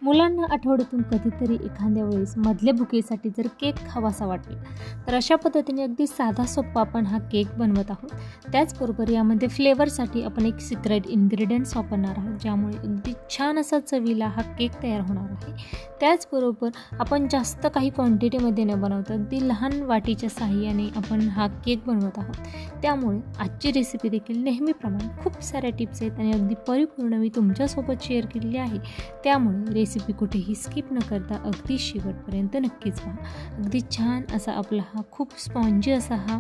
मुलांना आठवड्यातून कधीतरी एखाद्या वेळेस मधल्या भुकेसाठी जर केक खावासा वाटला तर अशा पद्धतीने अगदी साधा सोपा आपण हा केक बनवत आहोत. त्याचबरोबर यामध्ये फ्लेवरसाठी आपण एक सिक्रेट इन्ग्रेडियंट्स वापरणार आहोत, ज्यामुळे अगदी छान असा चवीला हा केक तयार होणार आहे. त्याचबरोबर आपण जास्त काही क्वांटिटीमध्ये न बनवता अगदी लहान वाटीच्या साहाय्याने आपण हा केक बनवत आहोत. त्यामुळे आजची रेसिपी देखील नेहमीप्रमाणे खूप साऱ्या टिप्स आहेत आणि अगदी परिपूर्ण मी तुमच्यासोबत शेअर केलेली आहे. त्यामुळे रेसिपी कुठेही स्किप न करता अगदी शेवटपर्यंत नक्कीच पहा. अगदी छान असा आपला हा खूप स्पॉन्जी असा हा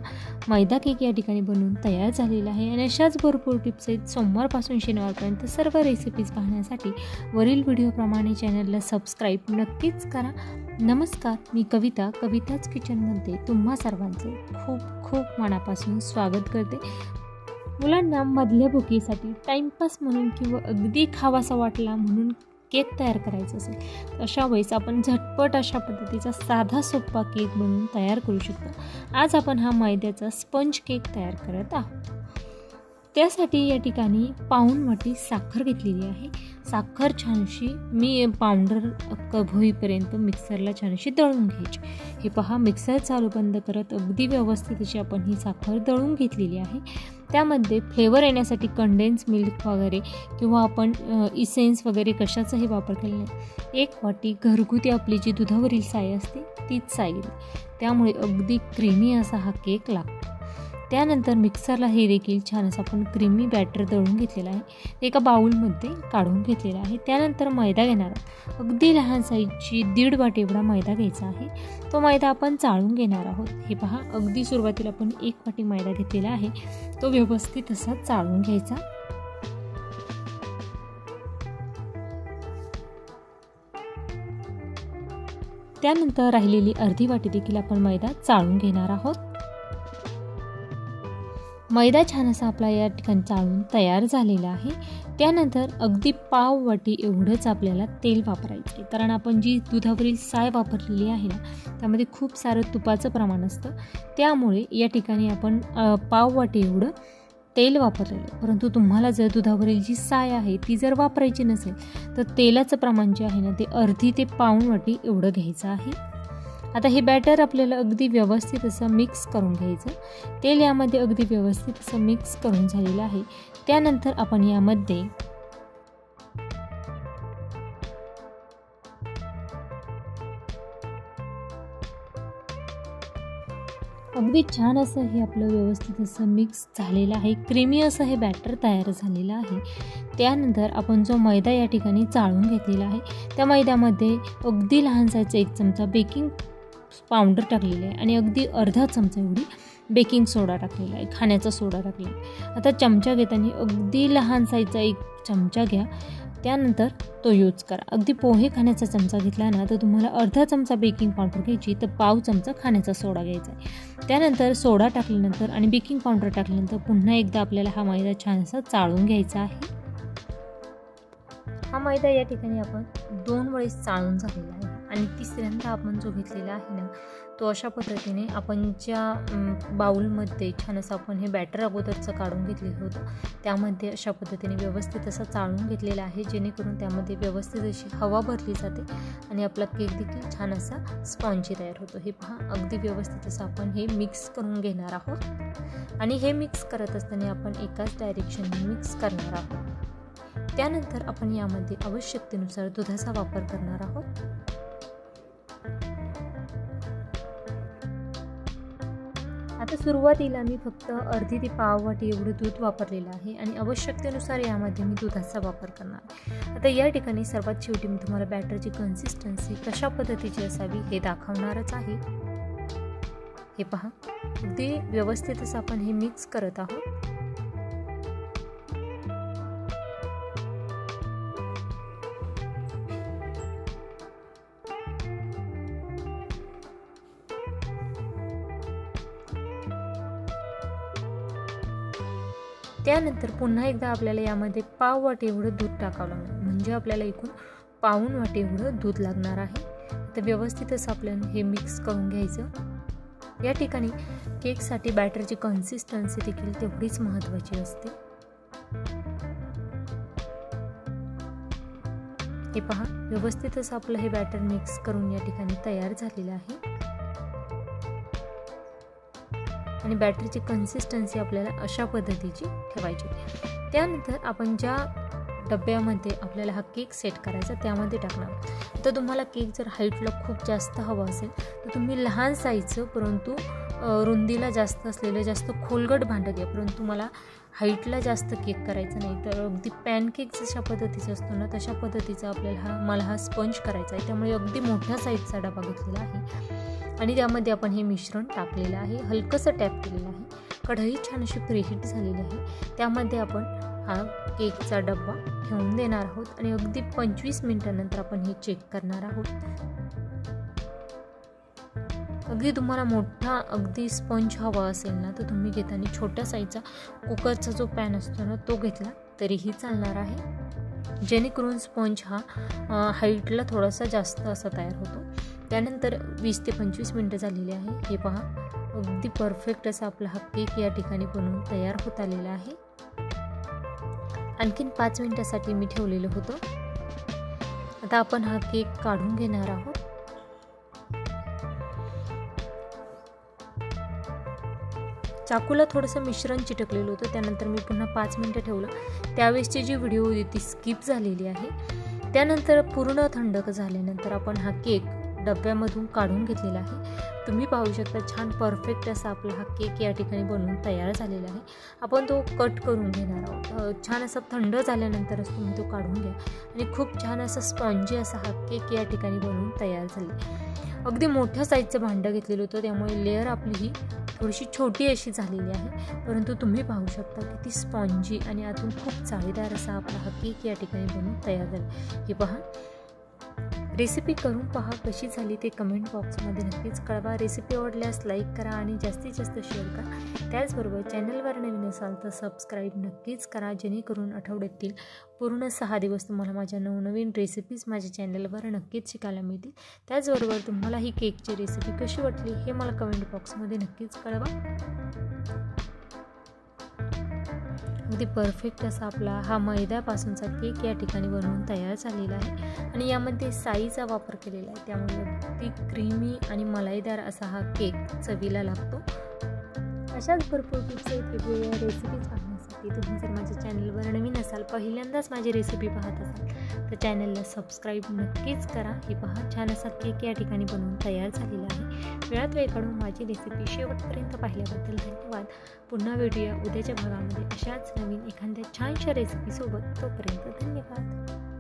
मैदा केक या ठिकाणी बनवून तयार झालेला आहे. आणि अशाच भरपूर टिप्स आहेत सोमवारपासून शनिवारपर्यंत सर्व रेसिपीज पाहण्यासाठी वरील व्हिडिओप्रमाणे चॅनलला सबस्क्राईब नक्कीच करा. नमस्कार, मी कविता, कविताच किचनमध्ये तुम्हा सर्वांचं खूप खूप मनापासून स्वागत करते. मुलांना मधल्या भुकेसाठी टाईमपास म्हणून किंवा अगदी खावासा वाटला म्हणून केक तयार करायचा असेल तर अशा वेळेस आपण झटपट अशा पद्धतीचा साधा सोपा केक बनवून तयार करू शकतो. आज आपण हा मैद्याचा स्पंज केक तयार करत आहोत. त्यासाठी या ठिकाणी पाऊण वाटी साखर घेतलेली आहे. साखर छानशी मी पावडर होईपर्यंत मिक्सरला छानशी दळून घ्यायची. हे पहा, मिक्सर चालू बंद करत अगदी व्यवस्थित अशी आपण ही साखर दळून घेतलेली आहे. त्यामध्ये फ्लेवर येण्यासाठी कंडेन्स मिल्क वगैरे किंवा आपण इसेन्स वगैरे कशाचाही वापर केला नाही. 1 वाटी घरगुती आपली जी दुधावरील साय असते तीच साय घेतली. त्यामुळे अगदी क्रीमी असा हा केक लागतो. त्यानंतर मिक्सरला हे देखील छान असं आपण क्रीमी बॅटर दळून घेतलेलं आहे. ते एका बाउलमध्ये काढून घेतलेला आहे. त्यानंतर मैदा घेणार आहोत. अगदी लहान साईजची 1.5 वाटी एवढा मैदा घ्यायचा आहे. तो मैदा आपण चाळून घेणार आहोत. हे पहा, अगदी सुरुवातीला आपण 1 वाटी मैदा घेतलेला आहे. तो व्यवस्थित असा चाळून घ्यायचा. त्यानंतर राहिलेली अर्धी वाटी देखील आपण मैदा चाळून घेणार आहोत. मैदा छान असा आपला या ठिकाणी चाळून तयार झालेला आहे. त्यानंतर अगदी पाव वाटी एवढंच आपल्याला तेल वापरायचं आहे, कारण आपण जी दुधावरील साय वापरलेली आहे ना त्यामध्ये खूप सारं तुपाचं प्रमाण असतं. त्यामुळे या ठिकाणी आपण पाव वाटी एवढं तेल वापरलेलं. परंतु तुम्हाला जर दुधावरील जी साय आहे ती जर वापरायची नसेल तर तेलाचं प्रमाण जे आहे ना ते अर्धी ते पाऊण वाटी एवढं घ्यायचं आहे. आता हे बॅटर आपल्याला अगदी व्यवस्थित असं मिक्स करून घ्यायचं. तेल यामध्ये अगदी व्यवस्थित असं मिक्स करून झालेलं आहे. त्यानंतर आपण यामध्ये अगदी छान असं हे आपलं व्यवस्थित असं मिक्स झालेलं आहे. क्रीमी असं हे बॅटर तयार झालेलं आहे. त्यानंतर आपण जो मैदा या ठिकाणी चाळून घेतलेला आहे त्या मैद्यामध्ये अगदी लहान साईजचा 1 चमचा बेकिंग पावडर टाकलेला आहे आणि अगदी अर्धा चमचा एवढी बेकिंग सोडा टाकलेला आहे, खाण्याचा सोडा टाकलेला आहे. आता चमचा घेताना अगदी लहान साईजचा 1 चमचा घ्या. त्यानंतर तो यूज करा. अगदी पोहे खाण्याचा चमचा घेतला ना तर तुम्हाला अर्धा चमचा बेकिंग पावडर घ्यायची तर पाव चमचा खाण्याचा सोडा घ्यायचा आहे. त्यानंतर सोडा टाकल्यानंतर आणि बेकिंग पावडर टाकल्यानंतर पुन्हा एकदा आपल्याला हा मैदा छान असा चाळून घ्यायचा आहे. हा मैदा या ठिकाणी आपण 2 वेळेस चाळून झालेला आहे आणि तिसऱ्यांदा आपण जो घेतलेला आहे ना तो अशा पद्धतीने आपण ज्या बाउलमध्ये छान असं आपण हे बॅटर अगोदरचं काढून घेतलेलं होतं त्यामध्ये अशा पद्धतीने व्यवस्थित असं चाळून घेतलेलं आहे, जेणेकरून त्यामध्ये व्यवस्थित अशी हवा भरली जाते आणि आपला केक देखील छान असा स्पॉन्जी तयार होतो. हे पहा, अगदी व्यवस्थित असं आपण हे मिक्स करून घेणार आहोत आणि हे मिक्स करत असताना आपण एकाच डायरेक्शनने मिक्स करणार आहोत. त्यानंतर आपण यामध्ये आवश्यकतेनुसार दुधाचा वापर करणार आहोत. आता सुरुवातीला मी फक्त अर्धी ते पाव वाटी एवढं दूध वापरलेलं आहे आणि आवश्यकतेनुसार यामध्ये मी दुधाचा वापर करणार आहे. आता या ठिकाणी सर्वात शेवटी मी तुम्हाला बॅटरची कन्सिस्टन्सी कशा पद्धतीची असावी हे दाखवणारच आहे. हे पहा, अगदी व्यवस्थित असं आपण हे मिक्स करत आहोत. त्यानंतर पुन्हा एकदा आपल्याला यामध्ये पाव वाटी एवढं दूध टाकावं लागणार, म्हणजे आपल्याला एकूण पाऊण वाटी एवढं दूध लागणार आहे. तर व्यवस्थित असं आपल्याला हे मिक्स करून घ्यायचं. या ठिकाणी केकसाठी बॅटरची कन्सिस्टन्सी देखील तेवढीच महत्त्वाची असते. हे पहा, व्यवस्थित असं आपलं हे बॅटर मिक्स करून या ठिकाणी तयार झालेलं आहे आणि बॅटरची कन्सिस्टन्सी आपल्याला अशा पद्धतीची ठेवायची. त्यानंतर आपण ज्या डब्यामध्ये आपल्याला हा केक सेट करायचा त्यामध्ये टाकणार. तर तुम्हाला केक जर हाईटला खूप जास्त हवा असेल तर तुम्ही लहान साईजचं परंतु रुंदीला जास्त असलेलं जास्त खोलगट भांडं घ्या. परंतु मला हाईटला जास्त केक करायचा नाही, तर अगदी पॅनकेक जशा पद्धतीचा असतो ना तशा पद्धतीचा मला हा स्पंज करायचा आहे. त्यामुळे अगदी मोठ्या साईजचा डबा घेतलेला आहे आणि त्यामध्ये आपण हे मिश्रण टाकलेलं आहे, हलकंसं टॅप केलेलं आहे. कढई छान अशी प्रीहीट झालेली आहे. त्यामध्ये आपण हा केकचा डब्बा ठेवून देणार आहोत आणि अगदी 25 मिनिटांनंतर आपण हे चेक करणार आहोत. अगदी तुम्हाला मोठा अगदी स्पंज हवा असेल ना तर तुम्ही घेताना छोट्या साईजचा कुकरचा जो पॅन असतो ना तो घेतला तरीही चालणार आहे, जेणेकरून स्पंज हा हाईटला थोडासा जास्त असा तयार होतो. त्यानंतर 20 ते 25 मिनटं झालेली आहे. हे पहा, अगदी परफेक्ट असा आपला हा केक या ठिकाणी बनवून तयार होत आलेला आहे. आणखीन 5 मिनिटासाठी मी ठेवलेलं होतं. आता आपण हा केक काढून घेणार आहोत. चाकूला थोडंसं मिश्रण चिटकलेलं होतं, त्यानंतर मी पुन्हा 5 मिनिटं ठेवलं. त्यावेळेसची जी व्हिडिओ होती ती स्किप झालेली आहे. त्यानंतर पूर्ण थंड झाल्यानंतर आपण हा केक डब्यामधून काढून घेतलेला आहे. तुम्ही पाहू शकता छान परफेक्ट असा आपला हा केक या ठिकाणी बनवून तयार झालेला आहे. आपण तो कट करून घेणार आहोत. छान असा थंड झाल्यानंतरच तुम्ही तो काढून घ्या आणि खूप छान असा स्पॉन्जी असा हा केक या ठिकाणी बनवून तयार झाले. अगदी मोठ्या साईजचं भांडं घेतलेलं होतं, त्यामुळे लेअर आपली ही थोडीशी छोटी अशी झालेली आहे. परंतु तुम्ही पाहू शकता किती स्पॉन्जी आणि आतून खूप जाळीदार असा आपला हा केक या ठिकाणी बनवून तयार झाला. हे पहा, रेसिपी करून पहा कशी झाली ते कमेंट बॉक्समध्ये नक्कीच कळवा. रेसिपी आवडल्यास लाईक करा आणि जास्तीत जास्त शेअर करा. त्याचबरोबर चॅनलवर नवीन असाल तर सबस्क्राईब नक्कीच करा, जेणेकरून आठवड्यातील पूर्ण 6 दिवस तुम्हाला माझ्या नवनवीन रेसिपीज माझ्या चॅनलवर नक्कीच शिकायला मिळतील. त्याचबरोबर तुम्हाला ही केकची रेसिपी कशी वाटली हे मला कमेंट बॉक्समध्ये नक्कीच कळवा. अगदी परफेक्ट असा आपला हा मैद्यापासूनचा केक या ठिकाणी बनवून तयार झालेला आहे आणि यामध्ये साईचा वापर केलेला आहे, त्यामुळे अगदी क्रीमी आणि मलाईदार असा हा केक चवीला लागतो. अशाच भरपूर टिप्स वेगवेगळ्या रेसिपीज पाहण्यासाठी तुम्ही जर माझ्या चॅनलवर नवीन असाल, पहिल्यांदाच माझी रेसिपी पाहत असाल तर चॅनलला सबस्क्राईब नक्कीच करा. हे पहा, छान असा केक या ठिकाणी बनवून तयार झालेला आहे. वेळात वेळ काढून माझी रेसिपी शेवटपर्यंत पाहिल्याबद्दल धन्यवाद. पुन्हा भेटूया उद्याच्या भागामध्ये अशाच नवीन एखाद्या छानशा रेसिपीसोबत. तोपर्यंत धन्यवाद.